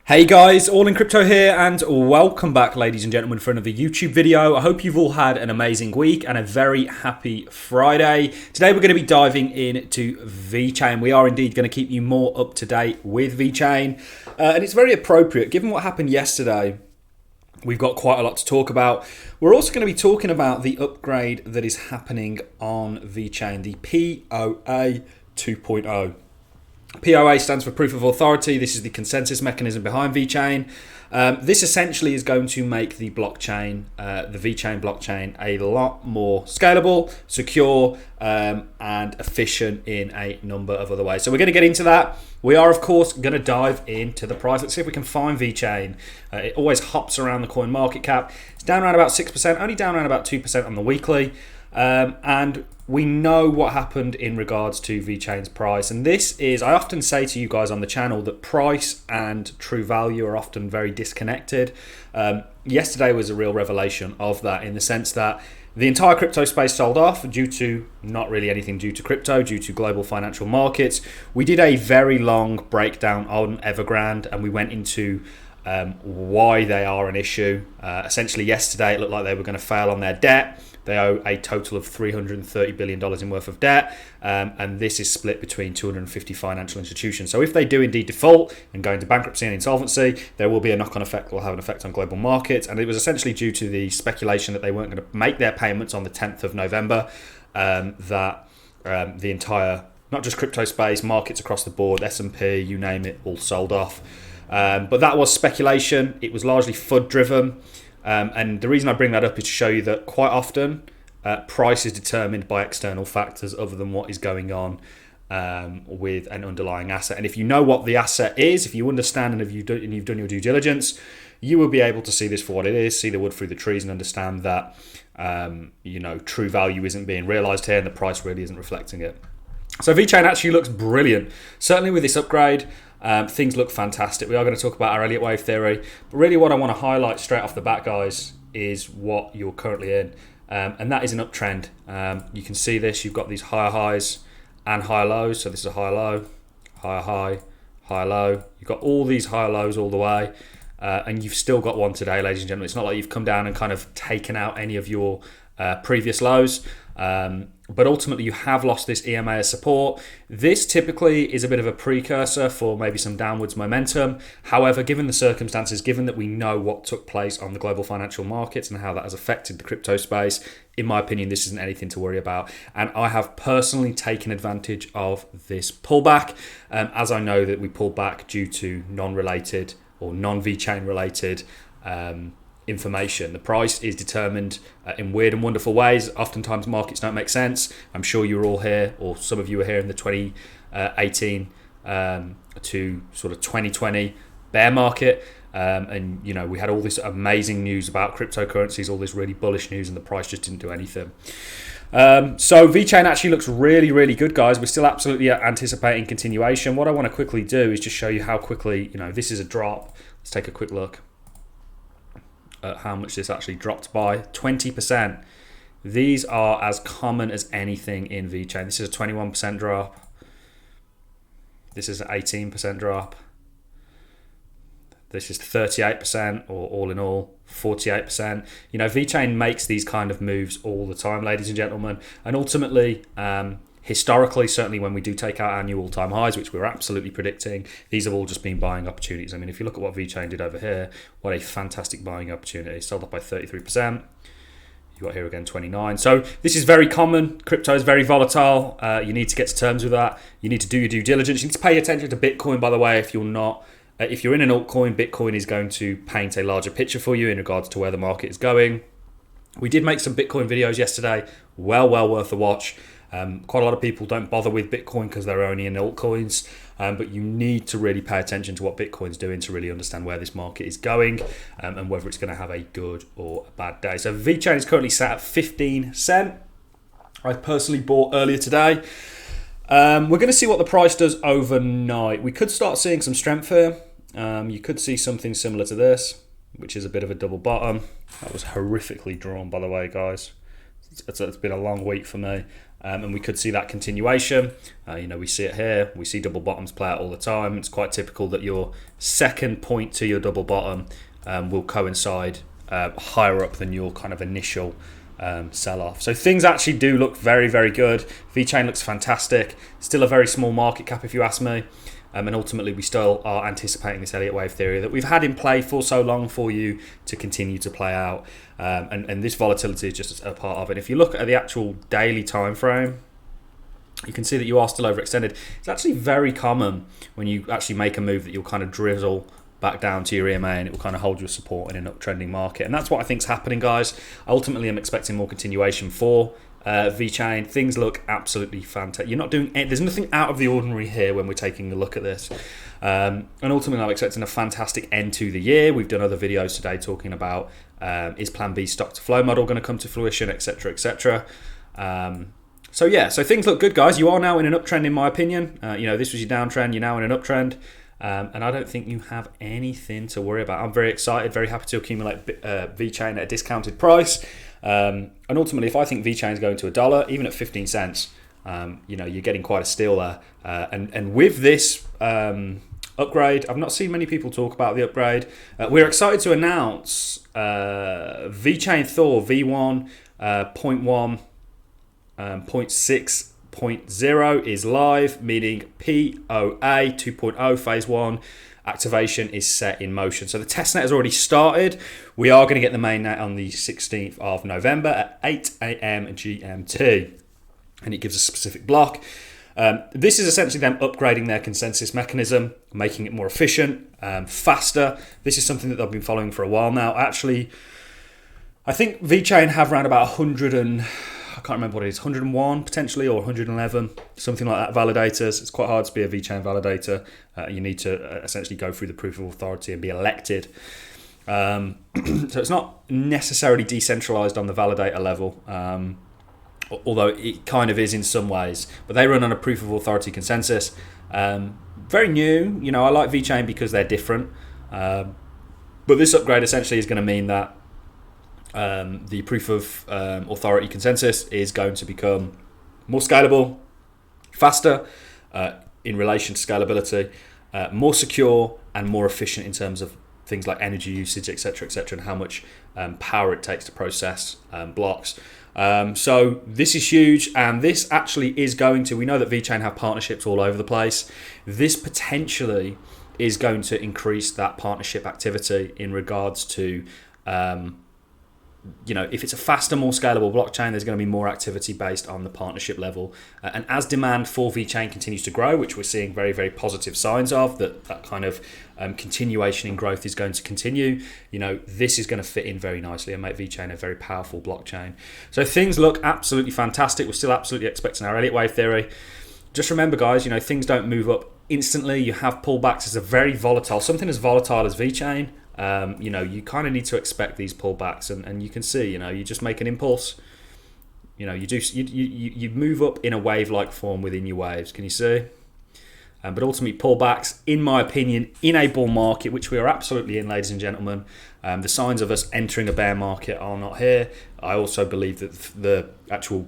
Hey guys, All in Crypto here, and welcome back, ladies and gentlemen, for another YouTube video. I hope you've all had an amazing week and a very happy Friday. Today we're going to be diving into Vechain. We are indeed going to keep you more up to date with Vechain, and it's very appropriate given what happened yesterday. We've got quite a lot to talk about. We're also going to be talking about the upgrade that is happening on Vechain, the POA 2.0. POA stands for Proof of Authority. This is the consensus mechanism behind Vechain. This essentially is going to make the blockchain, the Vechain blockchain, a lot more scalable, secure, and efficient in a number of other ways. So we're going to get into that. We are, of course, going to dive into the price. Let's see if we can find Vechain. It always hops around the coin market cap. It's down around about 6%, only down around about 2% on the weekly. And we know what happened in regards to Vechain's price, and this is, I often say to you guys on the channel that price and true value are often very disconnected. Yesterday was a real revelation of that, in the sense that the entire crypto space sold off due to not really anything due to crypto, due to global financial markets. We did a very long breakdown on Evergrande, and we went into why they are an issue. Essentially yesterday it looked like they were going to fail on their debt. They owe a total of $330 billion in worth of debt, and this is split between 250 financial institutions. So if they do indeed default and go into bankruptcy and insolvency, there will be a knock-on effect that will have an effect on global markets. And it was essentially due to the speculation that they weren't going to make their payments on the 10th of November, that the entire, not just crypto space, markets across the board, S&P, you name it, all sold off. But that was speculation. It was largely FUD-driven. And the reason I bring that up is to show you that quite often price is determined by external factors other than what is going on with an underlying asset. And if you know what the asset is, if you understand and you've done your due diligence, you will be able to see this for what it is, see the wood through the trees, and understand that true value isn't being realized here and the price really isn't reflecting it. So Vechain actually looks brilliant. Certainly with this upgrade, things look fantastic. We are going to talk about our Elliott wave theory, but really what I want to highlight straight off the bat, guys, is what you're currently in, and that is an uptrend. You can see this. You've got these higher highs and higher lows. So this is a higher low, higher high, higher low. You've got all these higher lows all the way, and you've still got one today, ladies and gentlemen. It's not like you've come down and kind of taken out any of your previous lows. But ultimately you have lost this EMA as support. This typically is a bit of a precursor for maybe some downwards momentum. However, given the circumstances, given that we know what took place on the global financial markets and how that has affected the crypto space, in my opinion, this isn't anything to worry about. And I have personally taken advantage of this pullback, as I know that we pulled back due to non-related or non-Vechain related information. The price is determined in weird and wonderful ways. Oftentimes markets don't make sense. I'm sure you're all here, or some of you were here in the 2018 to sort of 2020 bear market, and we had all this amazing news about cryptocurrencies, all this really bullish news, and the price just didn't do anything. So Vechain actually looks really, really good, guys. We're still absolutely anticipating continuation. What I want to quickly do is just show you how quickly, this is a drop. Let's take a quick look at how much this actually dropped by. 20%. These are as common as anything in Vechain. This is a 21% drop. This is an 18% drop. This is 38%, or all in all, 48%. Vechain makes these kind of moves all the time, ladies and gentlemen. And ultimately, historically, certainly when we do take out our new all-time highs, which we're absolutely predicting, these have all just been buying opportunities. I mean, if you look at what Vechain did over here, what a fantastic buying opportunity. Sold off by 33%. You got here again 29%. So this is very common. Crypto is very volatile. You need to get to terms with that. You need to do your due diligence. You need to pay attention to Bitcoin, by the way, if you're not. If you're in an altcoin, Bitcoin is going to paint a larger picture for you in regards to where the market is going. We did make some Bitcoin videos yesterday. Well worth a watch. Quite a lot of people don't bother with Bitcoin because they're only in altcoins, but you need to really pay attention to what Bitcoin's doing to really understand where this market is going, and whether it's going to have a good or a bad day. So Vechain is currently sat at 15 cents. I personally bought earlier today. We're going to see what the price does overnight. We could start seeing some strength here. You could see something similar to this, which is a bit of a double bottom. That was horrifically drawn, by the way, guys. It's been a long week for me. and we could see that continuation. We see it here. We see double bottoms play out all the time. It's quite typical that your second point to your double bottom will coincide higher up than your kind of initial sell-off. So things actually do look very, very good. Vechain looks fantastic. Still a very small market cap if you ask me. And ultimately we still are anticipating this Elliott wave theory that we've had in play for so long for you to continue to play out. And this volatility is just a part of it. If you look at the actual daily time frame, you can see that you are still overextended. It's actually very common when you actually make a move that you'll kind of drizzle back down to your EMA and it will kind of hold your support in an uptrending market. And that's what I think is happening, guys. Ultimately, I'm expecting more continuation for Vechain. Things look absolutely fantastic. You're not doing there's nothing out of the ordinary here when we're taking a look at this. And ultimately, I'm expecting a fantastic end to the year. We've done other videos today talking about is Plan B stock to flow model going to come to fruition, etc., etc. So things look good, guys. You are now in an uptrend, in my opinion. This was your downtrend. You're now in an uptrend. And I don't think you have anything to worry about. I'm very excited, very happy to accumulate Vechain at a discounted price. And ultimately, if I think Vechain is going to $1, even at 15 cents, you're getting quite a steal there. And with this upgrade, I've not seen many people talk about the upgrade. We're excited to announce Vechain Thor V1 0.1 0.6.0 is live, meaning POA 2.0 phase 1 activation is set in motion. So the testnet has already started. We are going to get the mainnet on the 16th of November at 8 a.m. GMT, and it gives a specific block. This is essentially them upgrading their consensus mechanism, making it more efficient, faster. This is something that they've been following for a while now. Actually, I think Vechain have around about 100 and I can't remember what it is, 101 potentially, or 111, something like that, validators. It's quite hard to be a Vechain validator. You need to essentially go through the proof of authority and be elected. So it's not necessarily decentralized on the validator level, although it kind of is in some ways. But they run on a proof of authority consensus. Very new. I like Vechain because they're different. But this upgrade essentially is going to mean that the proof of authority consensus is going to become more scalable, faster in relation to scalability, more secure and more efficient in terms of things like energy usage, etc., etc., and how much power it takes to process blocks. So this is huge, and this actually is going to, we know that Vechain have partnerships all over the place. This potentially is going to increase that partnership activity in regards to if it's a faster, more scalable blockchain, there's going to be more activity based on the partnership level. And as demand for Vechain continues to grow, which we're seeing very, very positive signs of, that kind of continuation in growth is going to continue, this is going to fit in very nicely and make Vechain a very powerful blockchain. So things look absolutely fantastic. We're still absolutely expecting our Elliott wave theory. Just remember, guys, you know, things don't move up instantly. You have pullbacks. It's a very volatile, something as volatile as Vechain. You know, you kind of need to expect these pullbacks, and you can see, you know, you just make an impulse. You know, you move up in a wave-like form within your waves. Can you see? But ultimately, pullbacks, in my opinion, in a bull market, which we are absolutely in, ladies and gentlemen. The signs of us entering a bear market are not here. I also believe that the actual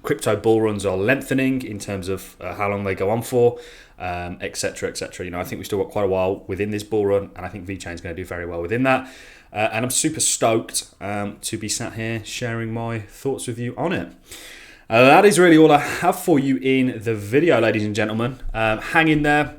crypto bull runs are lengthening in terms of how long they go on for, etc., etc. You know, I think we've still got quite a while within this bull run, and I think Vechain is going to do very well within that. And I'm super stoked to be sat here sharing my thoughts with you on it. That is really all I have for you in the video, ladies and gentlemen. Hang in there.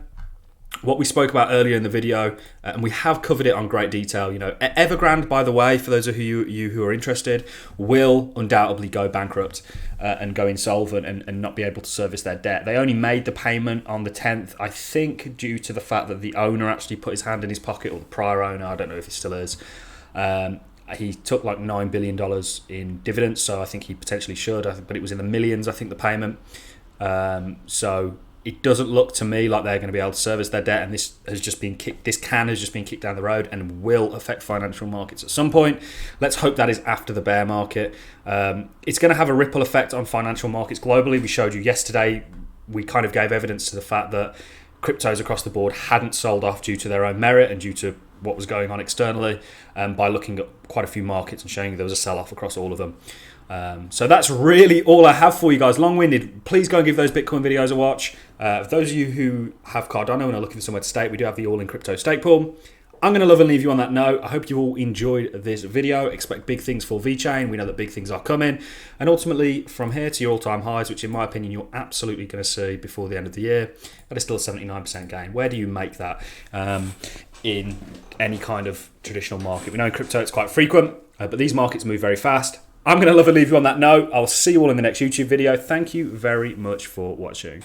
What we spoke about earlier in the video, and we have covered it on great detail. You know, Evergrande, by the way, for those of you who are interested, will undoubtedly go bankrupt and go insolvent and not be able to service their debt. They only made the payment on the 10th, I think, due to the fact that the owner actually put his hand in his pocket, or the prior owner, I don't know if he still is. He took like $9 billion in dividends, so I think he potentially should, but it was in the millions, I think, the payment. So it doesn't look to me like they're going to be able to service their debt, and this can has just been kicked down the road and will affect financial markets at some point. Let's hope that is after the bear market. It's going to have a ripple effect on financial markets globally. We showed you yesterday, we kind of gave evidence to the fact that cryptos across the board hadn't sold off due to their own merit and due to what was going on externally, by looking at quite a few markets and showing you there was a sell-off across all of them. So that's really all I have for you guys. Long-winded. Please go and give those Bitcoin videos a watch. For those of you who have Cardano and are looking for somewhere to stake, we do have the all-in crypto stake pool. I'm going to love and leave you on that note. I hope you all enjoyed this video. Expect big things for VeChain. We know that big things are coming. And ultimately, from here to your all-time highs, which in my opinion, you're absolutely going to see before the end of the year, that is still a 79% gain. Where do you make that in any kind of traditional market? We know in crypto it's quite frequent, but these markets move very fast. I'm going to love and leave you on that note. I'll see you all in the next YouTube video. Thank you very much for watching.